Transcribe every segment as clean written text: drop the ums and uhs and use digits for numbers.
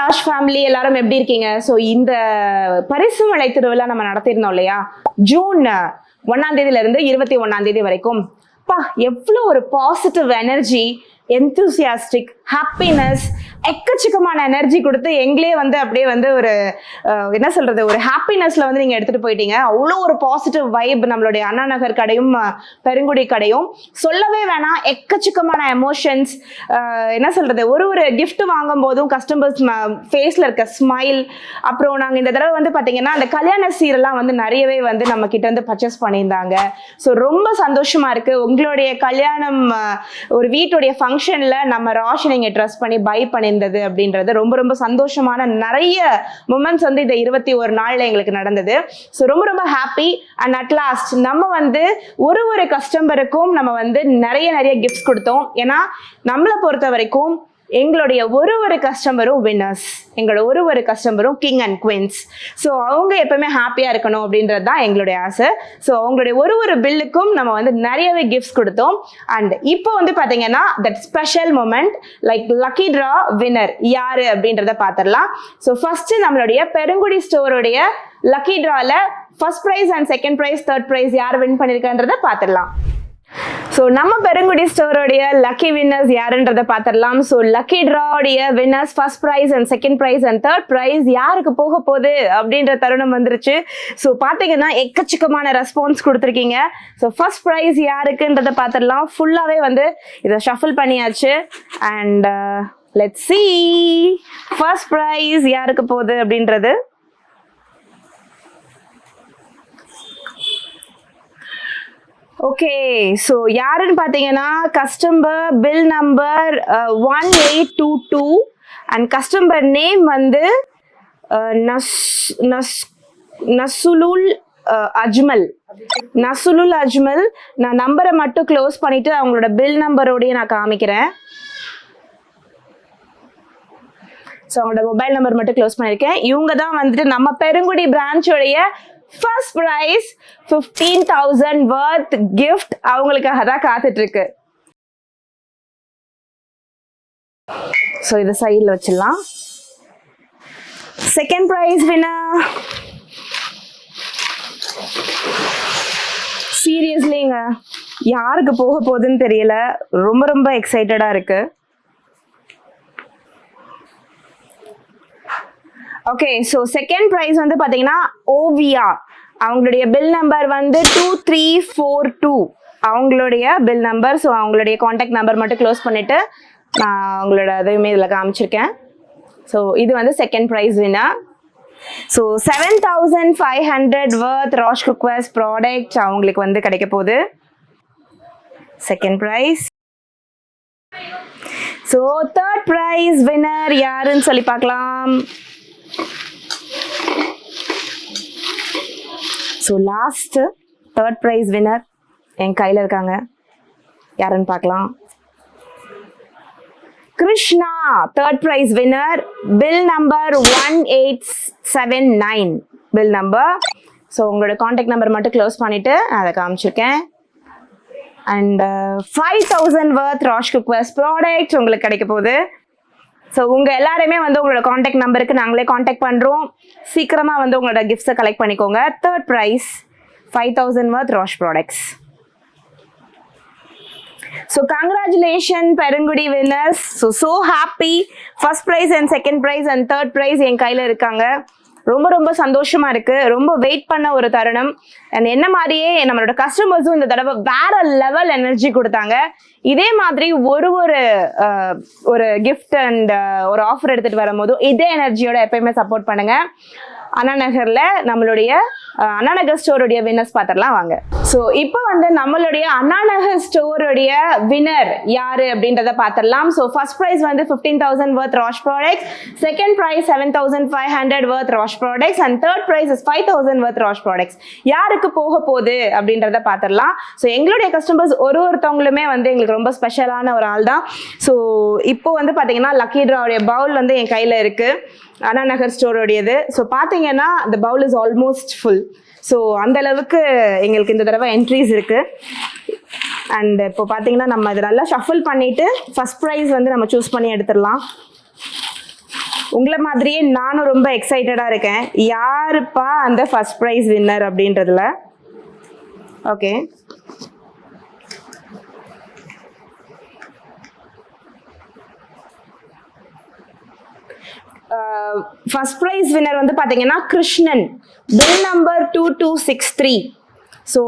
Rash family எல்லாரும் எப்படி இருக்கீங்க? ஸோ இந்த பரிசு மலை திருவிழா நம்ம நடத்திருந்தோம் இல்லையா, ஜூன் 1ஆம் தேதியில இருந்து 21ஆம் தேதி வரைக்கும். எவ்வளோ ஒரு பாசிட்டிவ் எனர்ஜி, எந்தூசியாஸ்டிக், ஹாப்பினஸ், எக்கச்சக்கமான எனர்ஜி கொடுத்து எங்களே அப்படியே ஒரு என்ன சொல்றது, ஒரு ஹாப்பினஸ்ல நீங்க எடுத்துட்டு போயிட்டீங்க. அவ்வளோ ஒரு பாசிட்டிவ் வைப் நம்மளுடைய அண்ணா நகர் கடையும் பெருங்குடி கடையும் சொல்லவே வேணாம். எக்கச்சக்கமான எமோஷன்ஸ், என்ன சொல்றது, ஒரு கிஃப்ட் வாங்கும் போதும் கஸ்டமர்ஸ் ஃபேஸ்ல இருக்க ஸ்மைல். அப்புறம் நாங்கள் இந்த தடவை பாத்தீங்கன்னா அந்த கல்யாண சீரெல்லாம் நிறையவே நம்ம கிட்ட இருந்து பர்ச்சேஸ் பண்ணியிருந்தாங்க. ஸோ ரொம்ப சந்தோஷமா இருக்கு. உங்களுடைய கல்யாணம் ஒரு வீட்டுடைய ஃபங்க்ஷன்ல நம்ம ராஷ் நீங்க ட்ரெஸ் பண்ணி பை பண்ணியிருந்தது அப்படின்றது ரொம்ப ரொம்ப சந்தோஷமான நிறைய மூமெண்ட்ஸ் இந்த 21 நாள்ல எங்களுக்கு நடந்தது. ஸோ ரொம்ப ரொம்ப ஹாப்பி. அண்ட் அட் லாஸ்ட் நம்ம ஒரு கஸ்டமருக்கும் நம்ம நிறைய கிஃப்ட்ஸ் கொடுத்தோம். ஏன்னா நம்மளை பொறுத்த வரைக்கும் எங்களுடைய ஒரு கஸ்டமரும் வின்னர்ஸ், எங்களோட ஒரு கஸ்டமரும் கிங் அண்ட் குவீன்ஸ். ஸோ அவங்க எப்பவுமே ஹாப்பியாக இருக்கணும் அப்படின்றது தான் எங்களுடைய ஆசை. ஸோ அவங்களுடைய ஒரு பில்லுக்கும் நம்ம நிறையவே கிஃப்ட்ஸ் கொடுத்தோம். அண்ட் இப்போ பார்த்தீங்கன்னா that special moment like lucky draw winner யாரு அப்படின்றத பார்த்துடலாம். ஸோ ஃபர்ஸ்ட் நம்மளுடைய பெருங்குடி ஸ்டோருடைய லக்கி ட்ரால first prize and second prize third prize யார் வின் பண்ணியிருக்கன்றத பார்த்துடலாம். ஸோ நம்ம பெருங்குடி ஸ்டோரோடைய லக்கி வின்னர்ஸ் யாருன்றதை பார்த்துடலாம். ஸோ லக்கி ட்ராவுடைய winners first prize and second prize and third prize யாருக்கு போக போகுது அப்படின்ற தருணம் வந்துருச்சு. ஸோ பார்த்தீங்கன்னா எக்கச்சக்கமான ரெஸ்பான்ஸ் கொடுத்துருக்கீங்க. ஸோ ஃபர்ஸ்ட் ப்ரைஸ் யாருக்குன்றதை பார்த்துடலாம். ஃபுல்லாகவே இதை ஷஃபில் பண்ணியாச்சு. And let's see first prize யாருக்கு போகுது அப்படின்றது. ஓகே, ஸோ யாருன்னு பார்த்தீங்கன்னா customer bill number 1822 and customer name Nasulul Ajmal. Nasulul Ajmal. நான் நம்பரை மட்டும் க்ளோஸ் பண்ணிட்டு அவங்களோட பில் நம்பரோடய நான் காமிக்கிறேன். ஸோ அவங்களோட மொபைல் நம்பர் மட்டும் க்ளோஸ் பண்ணியிருக்கேன். இவங்க தான் நம்ம பெருங்குடி பிரான்ச்சோடைய ஃபர்ஸ்ட் பிரைஸ் 15,000 வர்த் கிஃப்ட் அவங்களுக்காக தான் காத்துட்டு இருக்கு. ஸோ இதை சைடில் வச்சிடலாம். செகண்ட் பிரைஸ் வின்னர் சீரியஸ்லிங்க யாருக்கு போக போகுதுன்னு தெரியல. ரொம்ப ரொம்ப எக்ஸைட்டடா இருக்கு. ஓகே, ஸோ செகண்ட் ப்ரைஸ் பார்த்தீங்கன்னா ஓவியா. அவங்களுடைய பில் நம்பர் 2342 அவங்களுடைய பில் நம்பர். ஸோ அவங்களுடைய காண்டாக்ட் நம்பர் மட்டும் க்ளோஸ் பண்ணிட்டு நான் அவங்களோட அதையுமே இதில் காமிச்சிருக்கேன். ஸோ இது second prize winner. So 7,500 worth Rash cookwares product அவங்களுக்கு கிடைக்க போகுது. Second prize. So third prize winner யாருன்னு சொல்லி பார்க்கலாம். So last third prize winner என் கையில் இருக்காங்க. யாருன்னு பார்க்கலாம். Krishna third prize winner. Bill number 1879 bill number. So உங்களோட காண்டாக்ட் நம்பர் மட்டும் க்ளோஸ் பண்ணிட்டு அதை காமிச்சிருக்கேன். And 5,000 worth Rash cookwares product உங்களுக்கு கிடைக்க போகுது. ஸோ உங்கள் எல்லாருமே உங்களோட காண்டாக்ட் நம்பருக்கு நாங்களே காண்டாக்ட் பண்ணுறோம். சீக்கிரமாக உங்களோட கிஃப்ட்ஸை கலெக்ட் பண்ணிக்கோங்க. Third prize 5,000 worth Rash products. So congratulation Perungudi winners. So happy. First prize and second prize and third prize என் கையில் இருக்காங்க. ரொம்ப ரொம்ப சந்தோஷமா இருக்கு. ரொம்ப வெயிட் பண்ண ஒரு தருணம். அண்ட் என்ன மாதிரியே நம்மளோட கஸ்டமர்ஸும் இந்த தடவை வேற லெவல் எனர்ஜி கொடுத்தாங்க. இதே மாதிரி ஒரு கிஃப்ட் அண்ட் ஒரு ஆஃபர் எடுத்துட்டு வரும்போதும் இதே எனர்ஜியோட எப்பயுமே சப்போர்ட் பண்ணுங்க. அண்ணா நகர்ல நம்மளுடைய அண்ணா நகர் ஸ்டோருடைய வின்னர்ஸ் பார்த்துடலாம் வாங்க. ஸோ இப்போ நம்மளுடைய அண்ணா நகர் ஸ்டோருடைய வின்னர் யாரு அப்படின்றத பார்த்துடலாம். So first prize 15,000 worth Rash products, second prize 7,500 worth Rash products and third prize 5,000 worth Rash products. யாருக்கு போக போகுது அப்படின்றத பார்த்துடலாம். ஸோ எங்களுடைய கஸ்டமர்ஸ் ஒருத்தவங்களுமே எங்களுக்கு ரொம்ப ஸ்பெஷலான ஒரு ஆள் தான். ஸோ இப்போ பார்த்தீங்கன்னா லக்கி ட்ராவுடைய பவுல் என் கையில் இருக்கு, அண்ணா நகர் ஸ்டோரோடையது. ஸோ பார்த்தீங்கன்னா the bowl is almost full. So அந்த அளவுக்கு எங்களுக்கு இந்த தடவை என்ட்ரிஸ் இருக்கு. அண்ட் இப்போ பார்த்தீங்கன்னா நம்ம இதை நல்லா ஷஃபில் பண்ணிட்டு ஃபர்ஸ்ட் ப்ரைஸ் நம்ம சூஸ் பண்ணி எடுத்துடலாம். உங்களை மாதிரியே நானும் ரொம்ப எக்ஸைட்டடாக இருக்கேன். யாருப்பா அந்த ஃபர்ஸ்ட் ப்ரைஸ் வின்னர் அப்படின்றதுல. ஓகே, ஃபர்ஸ்ட் ப்ரைஸ் வின்னர் வந்து பார்த்தீங்கன்னா கிருஷ்ணன், பில் நம்பர் 2263. ஸோ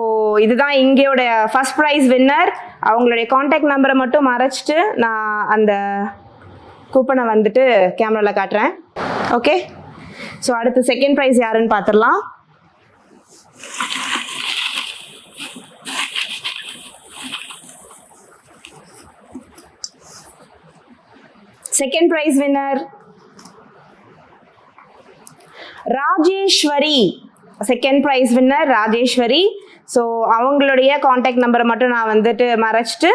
இதுதான் இங்கேயோட ஃபர்ஸ்ட் ப்ரைஸ் வின்னர். அவங்களுடைய காண்டாக்ட் நம்பரை மட்டும் மறைச்சிட்டு நான் அந்த கூப்பனை வந்துட்டு கேமராவில் காட்டுறேன். ஓகே, ஸோ அடுத்து செகண்ட் ப்ரைஸ் யாருன்னு பார்த்துடலாம். Second prize winner Rajeswari. Second prize winner Rajeswari. So அவங்களுடைய காண்டாக்ட் நம்பரை மட்டும் நான் வந்துட்டு மறைச்சிட்டு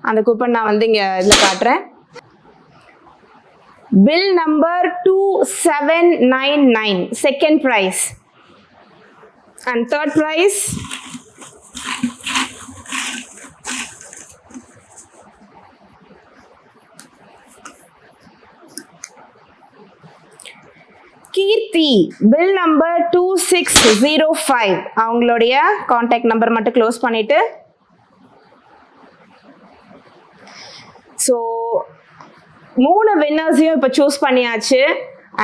அந்த கூப்பன் நான் வந்து இங்கே இதில் காட்டுறேன். Bill number 2799, second prize. And third prize Keerthi, bill number 2605. அவங்களுடைய காண்டாக்ட் நம்பர் மட்டும் க்ளோஸ் பண்ணிட்டு, ஸோ 3 வின்னர்ஸையும் இப்போ சூஸ் பண்ணியாச்சு.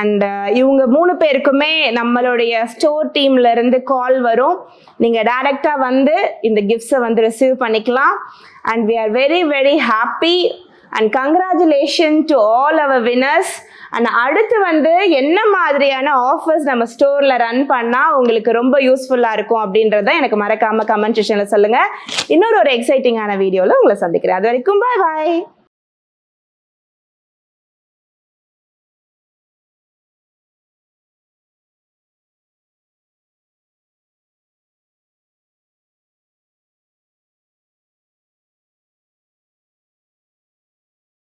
அண்ட் இவங்க 3 பேருக்குமே நம்மளுடைய ஸ்டோர் டீம்ல இருந்து கால் வரும். நீங்கள் டைரக்டாக வந்து இந்த கிஃப்ட்ஸை வந்து ரிசீவ் பண்ணிக்கலாம். And we are very very happy and congratulation to all our winners. And அடுத்து வந்து என்ன மாதிரியான ஆஃபர்ஸ் நம்ம ஸ்டோரில் ரன் பண்ணால் உங்களுக்கு ரொம்ப யூஸ்ஃபுல்லாக இருக்கும் அப்படின்றத எனக்கு மறக்காமல் கமெண்ட் செக்ஷனில் சொல்லுங்கள். இன்னொரு எக்ஸைட்டிங்கான வீடியோவில் உங்களை சந்திக்கிறேன். அது வரைக்கும் பாய் பாய்.